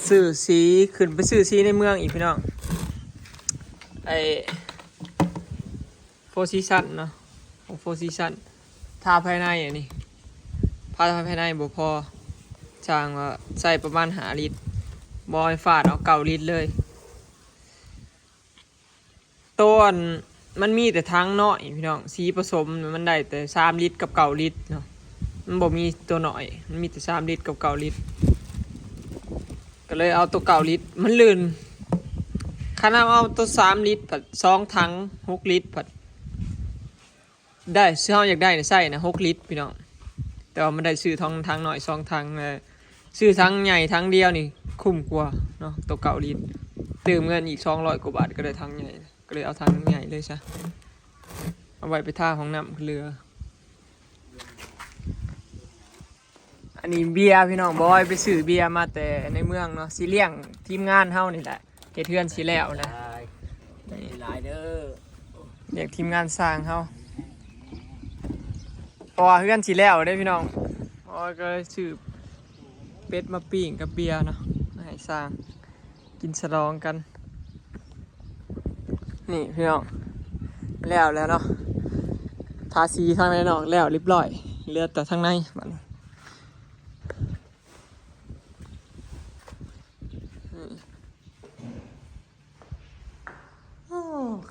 ซื้อสีขึ้นไปซื้อสีในเมืองอีกพี่น้องไอโฟซีซันเนาะของโฟซีซันทาภายในอันนี้ทาภายในบ่พอจางว่าใส่ประมาณ5 ลิตรบอยฟาดเอา9 ลิตรเลยต้นมันมีแต่ทั้งน้อยพี่น้องสีผสมมันได้แต่3 ลิตรกับ9 ลิตรเนาะมันบ่มีตัวน้อยมันมีแต่3 ลิตรกับ9 ลิตรก็เลยเอาตัว9 ลิตรมันลื่นขนาดเอาตัว3 ลิตรผัด2 ถัง6 ลิตรผัดได้ซื้อเฮาอยากได้ใส่นะ6 ลิตรพี่น้องแต่ว่ามันได้ซื้อทั้งน้อย2 ถังซื้อทั้งใหญ่ทั้งเดียวนี่คุ้มกว่าเนาะตัว9 ลิตรเติมเงินอีก200 กว่าบาทก็ได้ทั้งใหญ่ก็เลยเอาทั้งใหญ่เลยซะเอาไว้ไปท่าของน้ำเรืออันนี้เบียร์พี่น้องบอยไปซื้อเบียร์มาแต่ในเมืองเนาะสิเลี้ยงทีมงานเฮานี่แหละเฮ็ดเฮือนสิแล้วนะหลายเด้อเรียกทีมงานสร้างเฮาพอเฮือนสิแล้วได้พี่น้องบอยก็เลยซื้อเป็ดมาปิ้งกับเบียร์เนาะให้สร้างกินฉลองกันนี่พี่น้องแล้วเนาะทาสีทางในนอกแล้วเรียบร้อยเหลือแต่ทางในมัน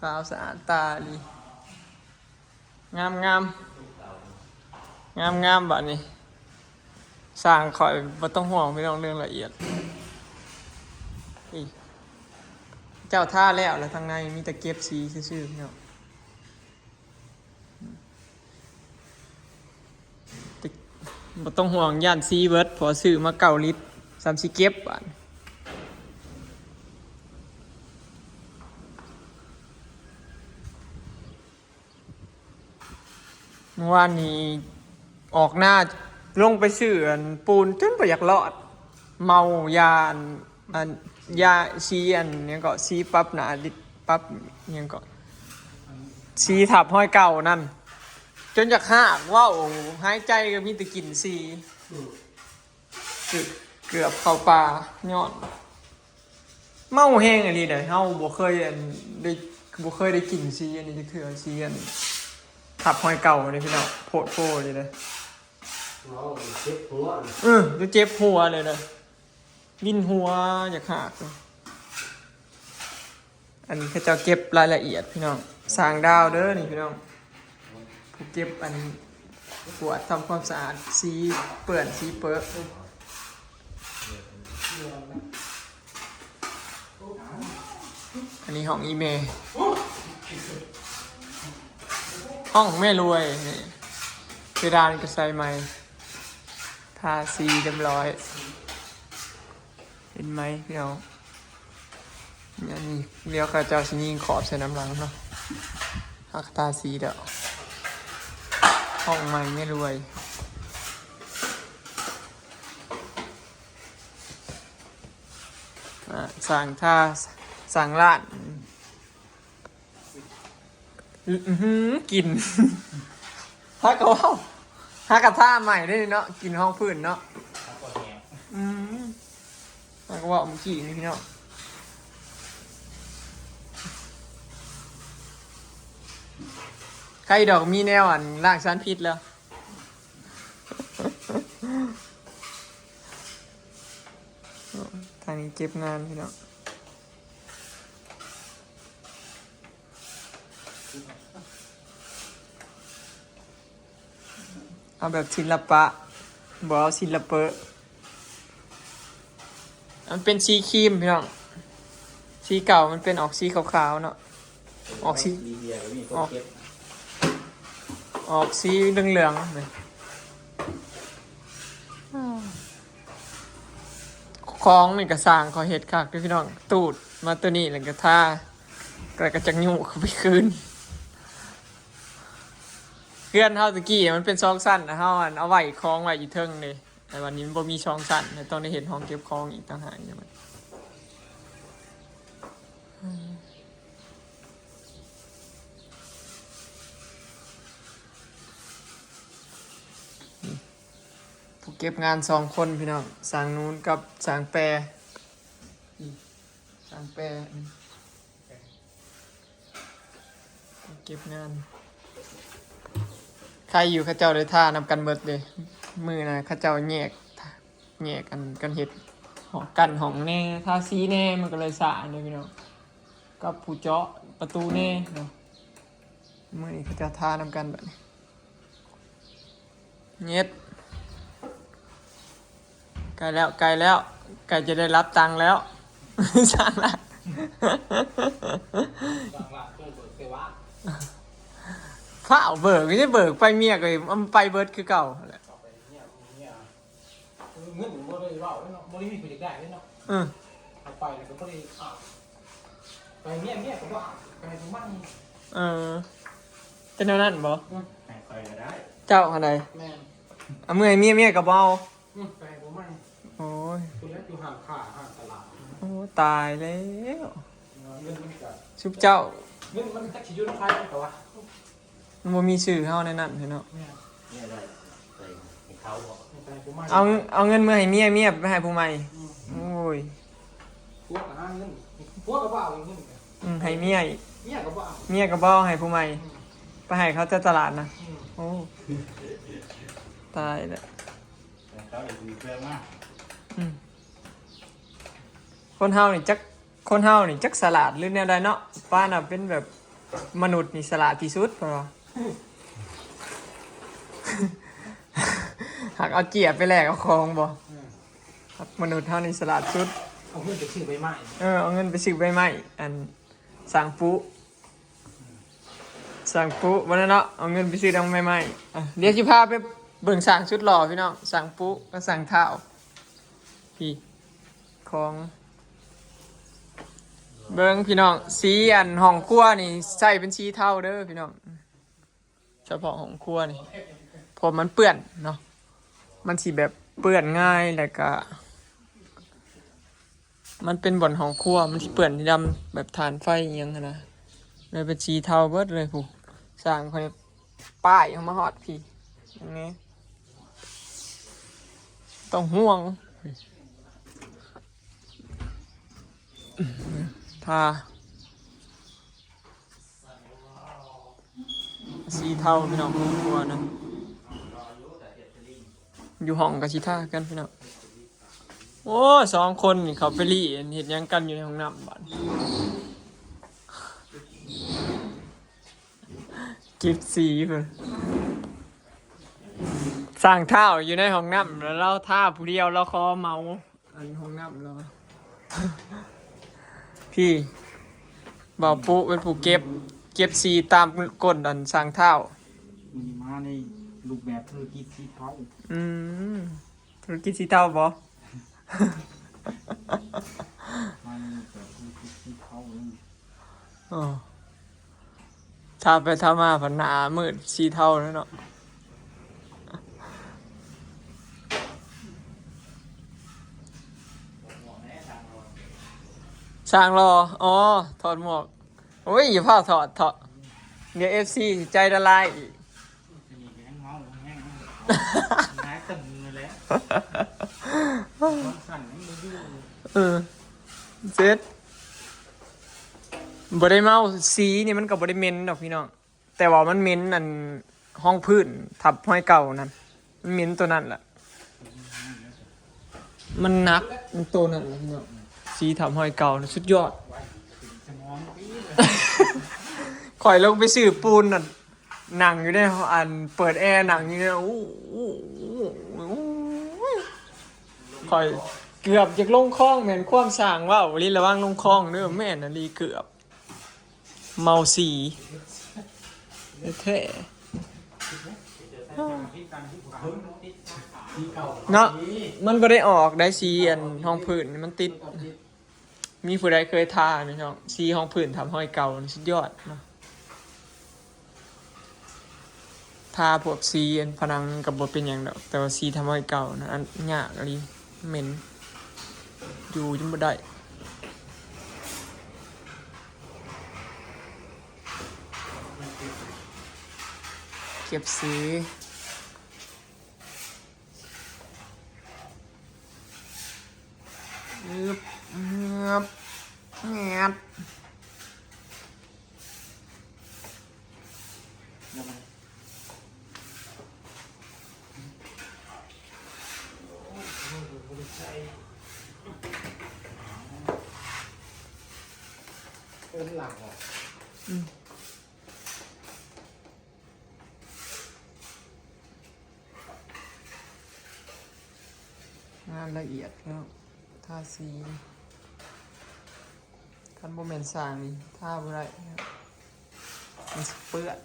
ขาวสะอาดตาดีงามแบบนี้สร้างคอยไม่ต้องห่วงไม่ต้องเรื่องละเอียดนี่เจ้าท่าแล้วทางในมีแต่เก็บสีซื่อๆเนาะไม่ต้องห่วงย่านซีเวิร์ดพอซื้อมา9 ลิตร30 เก็บอ่ะเมื่อวานนี้ออกหน้าลงไปซื้อปูนจนบ่อยากรอดเมายายาซีเนี่ยก็ซีปั๊บหนาดิปั๊บเนี่ยก็ซีทับห้อยเก่านั่นจนอยากหักว้าวหายใจก็มีแต่กลิ่นซีเกือบเข้าป่าย้อนเมาแห้งอะไรเด้อเฮาบ่เคยได้กลิ่นซีอันนี้จะคือซีทับห้อยเก่าเลยพี่น้องโพดเลยเลยเจ็บหัวจะเจ็บหัวเลยนะวินหัวอยากหักอันนี้เขาจะเก็บรายละเอียดพี่น้องสร้างดาวเด้อนี่พี่น้องผู้เก็บอันปวดทำความสะอาดสีเปื่อนสีเปิดอันนี้ห้องอีเมลห้องแม่รวยนี่เพดานกระใสไม้ทาสีเรียบร้อยเห็นไหมพี่น้องอันนี้เรียกกระเจ้าชิยิงขอบใส่น้ำหลังเนาะหักทาสีเด้อห้องใหม่แม่รวยสั่งร้านกินฮักกระท่าใหม่ได้เนาะกินห้องพื้นเนาะฮักกระว่าเมื่อกี้นี่พี่เนาะใครดอกมีแนวล่างชั้นพิษแล้วทางนี้เก็บงานพี่เนาะเอาแบบศิลปะบอกเอาศิลปะมันเป็นสีครีมพี่น้องสีเก่ามันเป็นออกสีขาวๆเนาะออกสีเหลืองๆเลยคล้องนี่กระสางขอเห็ดคักด้วยพี่น้องตูดมาตัวนี้หลังกระท่ากระจังยูเขาไปคืนเพื่อนเฮาตะกี้มันเป็นช่องสั้นนะเฮาเอาไว้คล้องไว้อยู่เทิงเลยแต่วันนี้มันบ่มีช่องสั้นต้องได้เห็นห้องเก็บของอีกต่างหากเนี่ยมันผู้เก็บงาน2 คนพี่น้องสร้างนู้นกับสร้างแปร อีสั่งแปรเก็บงานใครอยู่เข้าเจ้าได้ท่านำกันเบิดเลยมือนะเข้าเจ้าแยกกันเห็ดหองกันห้องแน่ทาสีแน่มันก็เลยสะเลยพี่น้องกับผู้เจาะประตูแน่เนาะมือนี้เข้าเจ้าท่านำกันแบบนี้เน็ดไกลแล้วไกลจะได้รับตังค์แล้ว สร้างละ ฝ้าเบิกไม่ใช่เบิกไปเมียเลยมันไปเบิร์ดคือเก่าแหละ เงินบ่ได้เว้าเนาะบ่ได้มีผู้จัดการเนาะเอาไปแล้วก็บ่ได้ไปเมียก็บ่ไปให้ทุกมัน เป็นเท่านั้นบ่ ให้ไปก็ได้ เจ้าอะไร แม่น เอาเมื่อยเมียกับเบา ไปให้ทุกมัน โอ้ย คุณแล้วอยู่ห้างค้าห้างตลาด โอ้ตายแล้ว เงินมันก็ ชุบเจ้า เงินมันจักสิอยู่ในไผก็ว่า มันบ่มีชื่อเฮาในนั้นเนาะ แม่น เนี่ยได้ใส่ให้เขาบอก ไปให้ทุกมัน เอาเงินมาให้เมียไปให้ผู้ใหม่โอ้ย พวกก็หาเงินพวกก็บ่เอาเงิน ให้เมียอีก เมียก็บ่เอา เมียกับเบ้าให้ผู้ใหม่ไปให้เขาจะตลาดนะโอ้ตายแล้ว แต่เขาเลยมีเพื่อนมาก คนเฮานี่จักสลัดหรือแนวใดเนาะป้าน่ะเป็นแบบมนุษย์นี่สลัดที่สุดพอ หากเอาเกียบไปแลกเอาของบ่ครับมนุษย์เฮานี่สลัดสุด เอาเงินไปซื้อใบไม้ เอาเงินไปซื้อใบไม้อันสั่งปุ๊วันนั้นเนาะเอาเงินไปซื้อดังใบไม้เดี๋ยวสิพาไปเบิ่งสั่งชุดหล่อพี่น้องสั่งปุ๊ก็สั่งเท้าพี่ของเบิ่งพี่น้องสีอันห้องครัวนี่ใส่เป็นสีเทาเด้อพี่น้องเฉพาะห้องครัวนี่ผมมันเปื้อนเนาะมันสิแบบเปื้อนง่ายแล้วก็มันเป็นบ่อนห้องครัวมันสิเปื้อนที่ดำแบบฐานไฟอหยังหั้นนะเลยเป็นสีเทาเบิดเลยผู้สร้างคนป้ายเอามาฮอดพี่อย่างนี้ต้องห่วงทาสีเทาพี่น้องห้องครัวนะอยู่ห้องกับสีท่ากันพี่น้องโอ้2 คนนี่เขาไปรีเห็นยังกันอยู่ในห้องน้ำบ้านกิฟสีเพื่อสร้างเท้าอยู่ในห้องน้ำแล้วเราท่าผู้เดียวเราคอเมาอันห้องน้ำเรา พี่บ่าวปุ๊เป็นผู้เก็บสีตามก้นอันสร้างเท้า มีมาในรูปแบบธุรกิจที่เขา ธุรกิจสีเท้าบ่ มาในรูปแบบธุรกิจที่เขา อ๋อถ้าไปทำมาผันหนามืดสีเท้าแล้วเนาะสร้างรออ๋อถอดหมวกโอ้ยอย่าพาถอดเดี๋ยว FC ใจละลายอีก นี่แห้งเมาแห้งหายตึงเลยสั่นไม่ดู เซ็ตบ่ได้เมาสีนี่มันก็บ่ได้เหม็นดอกพี่น้องแต่ว่ามันเหม็นอันห้องพื้นทับห้อยเก่านั่นมันเหม็นตัวนั้นแหละมันหนักมันตัวนั้นแหละพี่น้องสีทับห้อยเก่าน่ะสุดยอด สมองปี ข่อยลงไปซื้อปูนน่ะหนังอยู่ในอันเปิดแอร์หนังอยู่ในข่อยเกือบจะลงคลองแม่นความสร้างว่าลิระวังลงคลองเด้อแม่นน่ะลีเกือบเมาสีแท้เนาะมันบ่ได้ออกได้สีอันห้องพื้นนี่มันติดมีผู้ใดเคยทาไหมน้องสีห้องพื้นทำห้อยเก่านี่สุดยอดเนาะทาพวกสีอันผนังกับบทเป็นอย่างดอกแต่ว่าสีทำห้อยเก่านะอันยากอะไรเหม็นอยู่จนบ่ได้เก็บสีอึ๊บ เป็นหลังอ่ะ งานละเอียดแล้วทาสีคันโบแมนสร้างนี่ทาบ่ได้ครับมันสิเปื้อน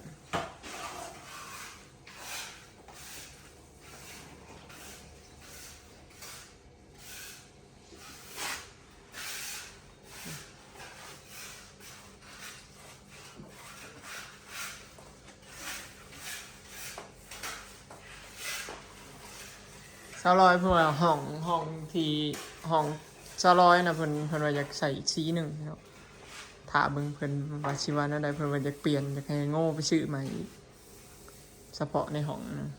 ชาวร้อยเพื่อห้องที่ห้องชาวร้อยนะเพิ่นว่าอยากใส่อีกสีหนึ่งเนาะถ้าเบิ่งเพิ่นว่าสิว่าแนวใดเพิ่นว่าอยากเปลี่ยนอยากให้โง่ไปซื้อใหม่อีกเฉพาะในห้องนะ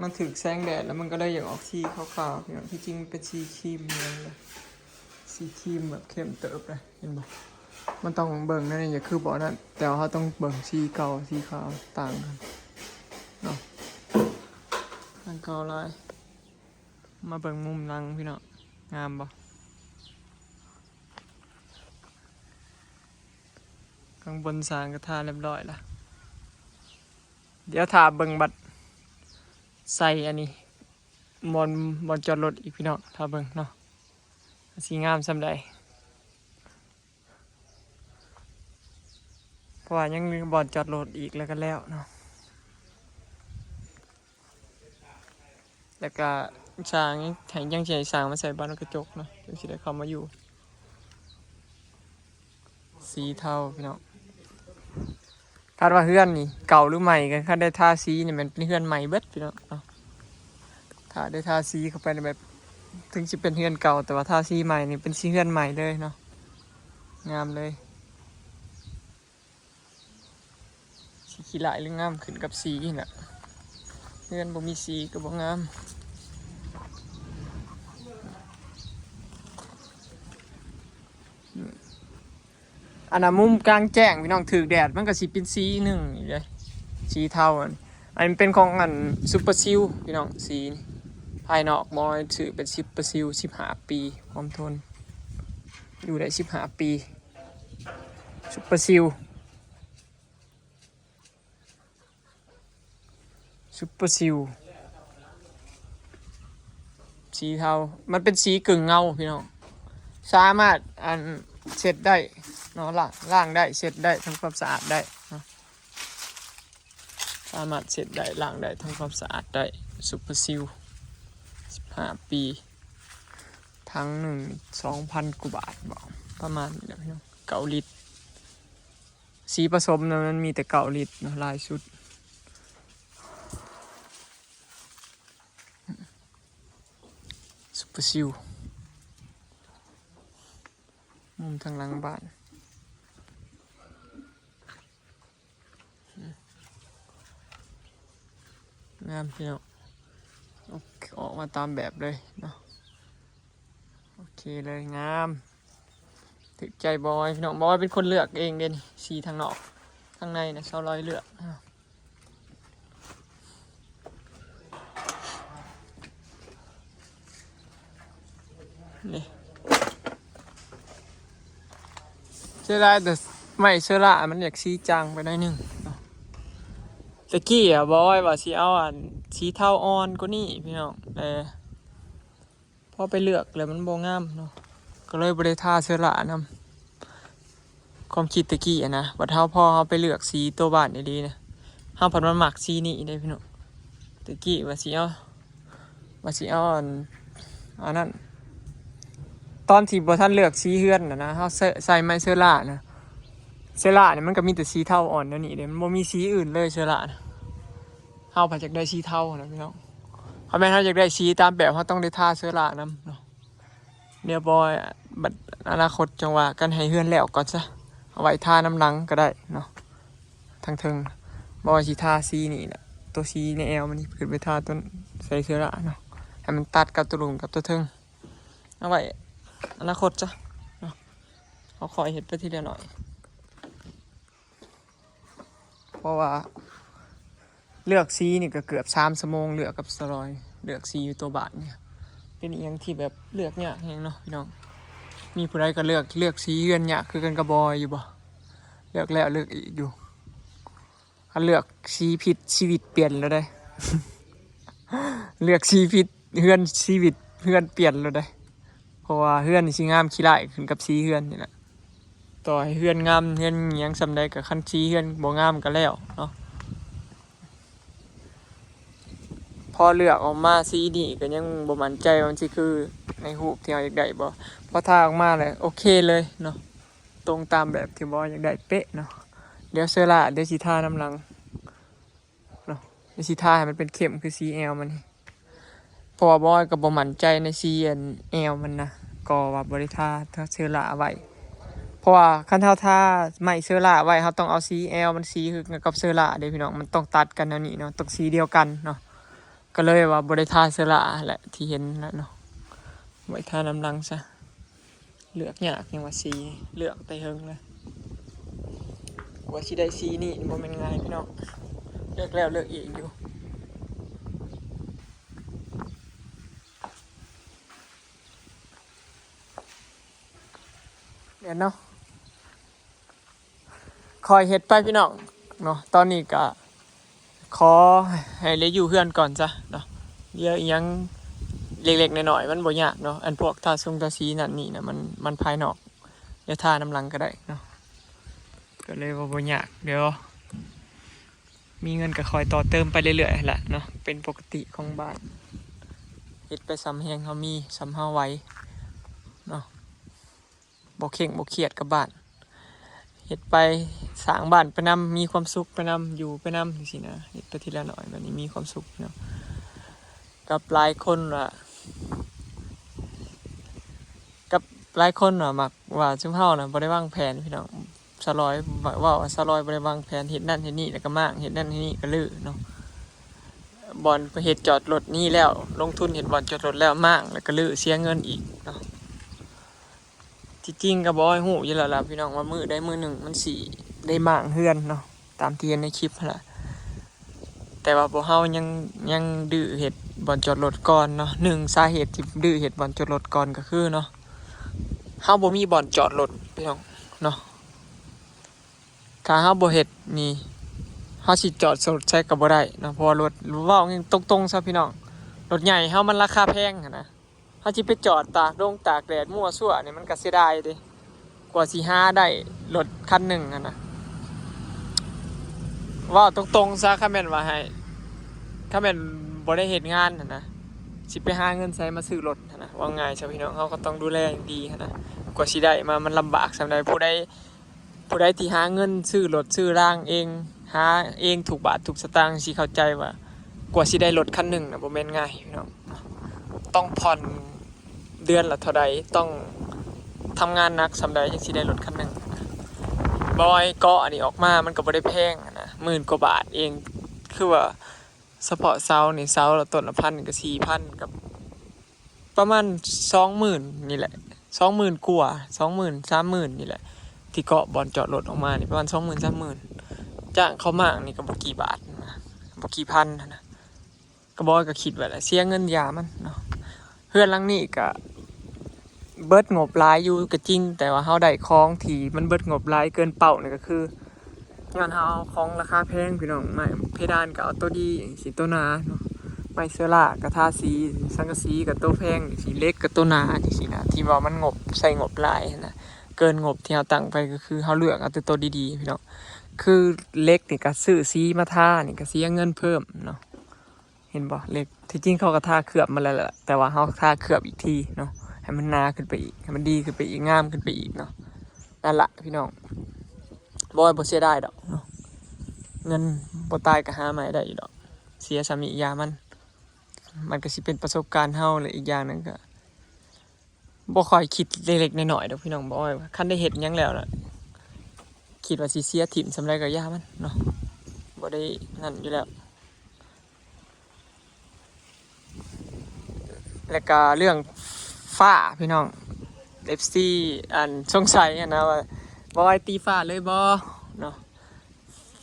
มันถึกแสงแดดแล้วมันก็ได้อย่างออกสีขาวๆอย่างที่จริงเป็นสีครีมเลยสีครีมแบบเข้มเติบเลยเห็นบ่มันต้องเบิ่งนั่นอย่าคือบอกนั่นแต่ว่าเขาต้องเบิ่งสีเก่าสีขาวต่างกันเนาะอันเก่าลายมาเบิ่งมุมหลังพี่เนาะงามบ่ข้างบนสร้างกระทาเรียบร้อยละเดี๋ยวถาเบิ่งบัดใส่อันนี้บอลจอดรถอีกพี่น้องถ้าเบิ่งเนาะสีงามสำใดเพราะว่ายังมีบอลจอดรถอีกแล้วก็แล้วเนาะแล้วก็ช้างยังใช้ช้างมาใส่บ้านกระจกเนาะจึงสิได้เข้ามาอยู่สีเทาพี่น้องคาดว่าเฮือนนี่เก่าหรือใหม่กันคาดได้ทาสีนี่มันเป็นเฮือนใหม่เบิดพี่น้องเนาะถ้าได้ทาสีเข้าไปในแบบถึงจะเป็นเฮือนเก่าแต่ว่าทาสีใหม่นี่เป็นสีเฮือนใหม่เลยเนาะงามเลยสีขี้ลายหรืองามขึ้นกับสีนี่แหละเฮือนบ่มีสีก็บ่งามอันนั้นมุมกลางแจ้งพี่น้องถือแดดมันก็สิเป็นสีหนึ่งนี่เลยสีเทาอันนี้เป็นของอันซุปเปอร์ซิลพี่น้องสีนี่ภายนอกมอยถือเป็นซุปเปอร์ซิล15 ปีความทนอยู่ได้15 ปีซุปเปอร์ซิลสีเทามันเป็นสีกึ่งเงาพี่น้องสามารถอันเช็ดได้เนาะล้างได้เช็ดได้ทำความสะอาดได้เนาะสามารถเช็ดได้ล้างได้ทำความสะอาดได้ซุปเปอร์ซิล15 ปีทั้งหนึ่ง2,000 กว่าบาทบอกประมาณนี้พี่น้อง9 ลิตรสีผสมนะมันมีแต่9 ลิตรเนาะลายชุดซุปเปอร์ซิลมุมทางหลังบ้านงามพี่น้องออกมาตามแบบเลยเนาะโอเคเลยงามถึกใจบอยพี่น้องบอยเป็นคนเลือกเองเด่นสีทางนอกทางในนะชาวร้อยเลือกนี่เชื่อได้แต่ไม่เชื่อละมันอยากสีจางไปได้นึงตะกี้อ่ะบอยว่าสีเอาสีเทาอ่อนก็นี่พี่น้องพอไปเลือกแล้วมันโบงามเนาะก็เลยบริทาเชื่อละนำความคิดตะกี้อ่ะนะว่าเท่าพ่อเขาไปเลือกสีตัวบ้านดีๆนะห้าพันมันหมักสีนี่ได้พี่น้องตะกี้ว่าสีเอาอันนั้นตอนที่บท่านเลือกสีเฮือนนะเขาใส่ไม้เชื่อละนะเชล่าเนี่ยมันก็มีแต่สีเทาอ่อนนั่นนี่เดี๋ยวมันมีสีอื่นเลยเชล่านะเฮาผัดจากได้สีเทานะพี่น้อง เพราะแม่เขาอยากได้สีตามแบบเขาต้องได้ทาเสื้อลานำเนาะเดี๋ยวบอยบัดอนาคตจังว่ากันให้เฮือนแล้วก่อนซะเอาไว้ทาน้ำหลังก็ได้เนาะทั้งเทิงบอยสีทาสีนี่แหละตัวสีในแอลมันนี่ขึ้นไปทาต้นใส่เสื้อละเนาะให้มันตัดกับตัวหลุมกับตัวเทิงเอาไว้อนาคตจ้ะเนาะเขาคอยเห็ดไปทีละหน่อยเพราะว่าเลือกสีนี่ก็เกือบ3 ชั่วโมงเลือกกับสลอยเลือกสีอยู่ตัวบาทเนี่ยเป็นอีกอย่างที่แบบเลือกยากแฮงเนาะพี่น้องมีผู้ใดก็เลือกสีเฮือนยากคือกันกระบอยอยู่บ่เลือกแล้วเลือกอีกอยู่ถ้าเลือกสีผิดชีวิตเปลี่ยนแล้วได้ เลือกสีผิดเฮือนชีวิตเฮือนเปลี่ยนแล้วได้เพราะว่าเฮือนนี่สิงามขี้ร้ายขึ้นกับสีเฮือนนี่แหละต่อให้เฮือนงามเฮือนหยังซำใดก็คันสีเฮือนบ่งามก็แล้วเนาะพอเลือกออกมาสีนี่ก็ยังบ่มั่นใจว่ามันสิคือในรูปที่เราอยากได้บ่พอทาออกมาแล้วโอเคเลยเนาะตรงตามแบบที่บ่อยากได้เป๊ะเนาะเดี๋ยวเสื้อละเดี๋ยวสิทาน้ำหลังเนาะเดี๋ยวสิทาให้มันเป็นเข้มคือสีแอลมันนี่เพราะว่าบ่ก็บ่มั่นใจในสีแอลมันนะก็ว่าบ่ได้ทาเสื้อละไว้เพราะว่าคันเฮาทาไม้เสื้อละไว้เฮาต้องเอาสีแอลมันสีคือกับเสื้อละเด้พี่น้องมันต้องตัดกันแนวนี้เนาะต้องสีเดียวกันเนาะก็เลยว่าบริทาเสละแหละที่เห็นแล้วเนาะไว้ทาน้ำลังซะเลือกยากยังว่าสีเลือกไปเฮงเลยว่าสีได้สีนี่บ่แม่นง่ายพี่น้องเลือกแล้วเลือกอีกอยู่เดี๋ยวเนาะคอยเฮ็ดไปพี่น้องเนาะตอนนี้ก็ขอให้เลยอยู่เฮือนก่อนจ้ะเนาะเดี๋ยวอีหยังเล็กๆน้อยๆมันบ่ยากเนาะอันพวกทาทาสีนั่นนี่นะมันภายนอกเดี๋ยวทาน้ำหลังก็ได้เนาะก็เลยว่าบ่ยากเดี๋ยวมีเงินก็คอยต่อเติมไปเรื่อยๆแหละเนาะเป็นปกติของบ้านเฮ็ดไปซ้ำแฮงเฮามีซ้ำเฮาไหวเนาะบ่เข่งบ่เครียดกับบ้านเฮ็ดไปสร้างบ้านไปนำมีความสุขไปนำอยู่ไปนำจังซี่นะเฮ็ดไปทีละหน่อยแบบนี้มีความสุขเนาะกับหลายคนมักว่าซุมเฮาน่ะบ่ได้วางแผนพี่น้องสลอยว่าสลอยบ่ได้วางแผนเฮ็ดนั่นเฮ็ดนี่แล้วก็มากเฮ็ดนั่นเฮ็ดนี่ก็ลื้อเนาะบ่อนไปเฮ็ดจอดรถนี่แล้วลงทุนเฮ็ดบ่อนจอดรถแล้วมากแล้วก็ลื้อเสียเงินอีกเนาะที่จริงก็บ่ให้ฮู้อยู่แล้วล่ะพี่น้องว่ามื้อใดมื้อหนึ่งมันสิได้มากเฮือนเนาะตามที่เห็นในคลิปนั่นล่ะแต่ว่าพวกเฮายังดื้อเฮ็ดบ่อนจอดรถก่อนเนาะ1สาเหตุที่ดื้อเฮ็ดบ่อนจอดรถก่อนก็คือเนาะเฮาบ่มีบ่อนจอดรถพี่น้องเนาะถ้าเฮาบ่เฮ็ดนี่เฮาสิจอดรถใช้ก็บ่ได้เนาะเพราะว่ารถเว้าตรงๆซะพี่น้องรถใหญ่เฮามันราคาแพงหันนะเฮาสิไปจอดตากแดดมั่วซั่วนี่มันก็เสียดายเด้กว่าสิหาได้รถคันหนึงหั่นนะเว้าตรงๆซะคันแม่นว่าให้คันแม่นบ่ได้เฮ็ดงานหั่นนะสิไปหาเงินใช้มาซื้อรถหั่นนะว่าง่ายซะพี่น้องเฮาก็ต้องดูแลอย่างดีหั่นนะกว่าสิได้มามันลำบากสำหรับผู้ใดที่หาเงินซื้อรถซื้อร่างเองหาเองถูกบาทถูกสตางค์สิเข้าใจว่ากว่าสิได้รถคันหนึ่งนะบ่แม่นง่ายพี่น้องต้องผ่อนเดือนละเท่าใดต้องทำงานหนักสำใดจังสิได้รถคันหนึ่งบอยเกาะอันนี้ออกมามันก็บ่ได้แพงนะ10,000 กว่าบาทเองคือว่าเฉพาะเสานี่เสาละต้นละ1,000ก็ 4,000 กับประมาณ 20,000 นี่แหละ20,000 กว่า 20,000 30,000 นี่แหละที่เกาะบอนจอดรถออกมานี่ประมาณ 20,000 30,000จ้างเขามากนี่ก็บ่กี่บาทนะบ่กี่พันนะก็บ่ก็คิดไว้แหละเสียเงินยามันเนาะเฮือนหลังนี้ก็เบิดงบหลายอยู่ก็จริงแต่ว่าเฮาได้ของที่มันเบิดงบหลายเกินเป้านี่ก็คือย้อนเฮาเอาของราคาแพงพี่น้องไม้เพดานก็เอาตัวดีสิตัวหนาเนาะไม้เสื้อล่าก็ทาสีสังกะสีก็ตัวแพงสีเล็กก็ตัวหนาจังซี่นะที่ว่ามันงบใส่งบหลายนะเกินงบที่เราตั้งไปก็คือเราเลือกเอาแต่ตัวดีๆพี่น้องคือเล็กนี่ก็ซื้อสีมาทานี่ก็เสียเงินเพิ่มเนาะเห็นบ่เล็กที่จริงเขาก็ทาเคลือบมาแล้วแหละแต่ว่าเราทาเคลือบอีกทีเนาะให้มันหนาขึ้นไปอีกให้มันดีขึ้นไปอีกงามขึ้นไปอีกเนาะนั่นละพี่น้องบ่เสียดายดอกเนาะเงินบ่ตายก็หาใหม่ได้อยู่ดอกเสียสามียามัน มันก็สิเป็นประสบการณ์เฮาเลยอีกอย่างหนึงก็บ่ค่อยคิดเล็กๆน้อยๆดอกพี่น้องบ่ว่าคันได้เฮ็ดหยังแล้วล่ะคิดว่าสิเสียถิ่มสำาใดก็ย่ามันเนาะบ่ได้นั่นอยู่แล้วแล้วก็เรื่องฟ้าพี่น้อง FC อันสงสัยอะนะว่าบ่ให้ตีฟ้าเลยบ่เนาะ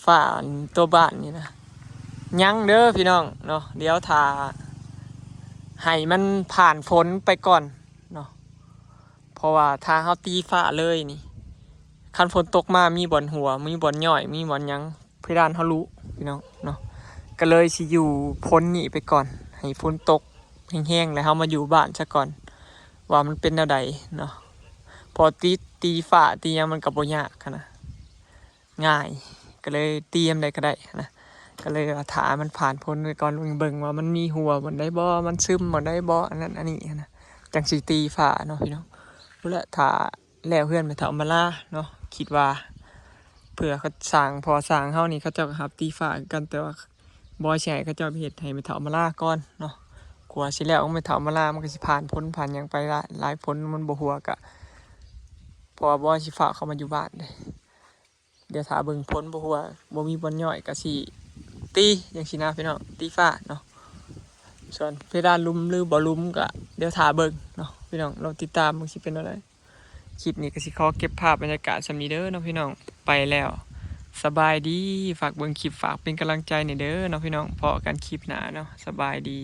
ฟ้าอันตัวบ้านนี่นะยังเด้อพี่น้องเนาะเดี๋ยวถ้าให้มันผ่านฝนไปก่อนเนาะเพราะว่าถ้าเฮาตีฟ้าเลยนี่คันฝนตกมามีบ่อนหัวมีบ่อนย่อยมีบ่อนหยังเพดานเฮารู้พี่น้องเนาะก็เลยสิอยู่พ้นนี่ไปก่อนให้ฝนตกแห้งๆแล้วเฮามาอยู่บ้านซะก่อนว่ามันเป็นแนวใดเนาะพอตีฟ้าตีหยังมันก็บ่ยากหั้นนะง่ายก็เลยเตรียมได้ก็ได้นะก็เลยว่าถ้ามันผ่านพ้นไปก่อนเบิ่งว่ามันมีหัวบ่ได้บ่มันซึมบ่ได้บ่อันนั้นอันนี้นะจังสิตีฟ้าเนาะพี่น้องรู้แล้วถ้าแล้วเพื่อนไปเฒ่ามาล่าเนาะคิดว่าเผื่อเขาสร้างพอสร้างเฮานี่เขาเจ้าก็รับตีฟ้ากันแต่ว่าบ่ใช่เขาเจ้าไปเฮ็ดให้ไปเฒ่ามาล่าก่อนเนาะกลัวสิแล้วไปเฒ่ามาล่ามันก็สิผ่านพ้นผ่านหยังไปหลายพ้นมันบ่หัวก็เพราะว่าบ่สิฝากเขามาอยู่บ้านเด้เดี๋ยวถ้าเบิ่งพ้นบ่หัวบ่มีบ่อนย่อยก็สิตีจังซี่นะพี่น้องตีฟ้าเนาะส่วนเพดานลุ่มหรือบ่ลุ่มก็เดี๋ยวถ้าเบิ่งเนาะพี่น้องเราติดตามมันสิเป็นอะไรคลิปนี้ก็สิขอเก็บภาพบรรยากาศสำนี้เด้อเนาะพี่น้องไปแล้วสบายดีฝากเบิ่งคลิปฝากเป็นกำลังใจหน่อยเด้อเนาะพี่น้องพอกันคลิปหน้าเนาะสบายดี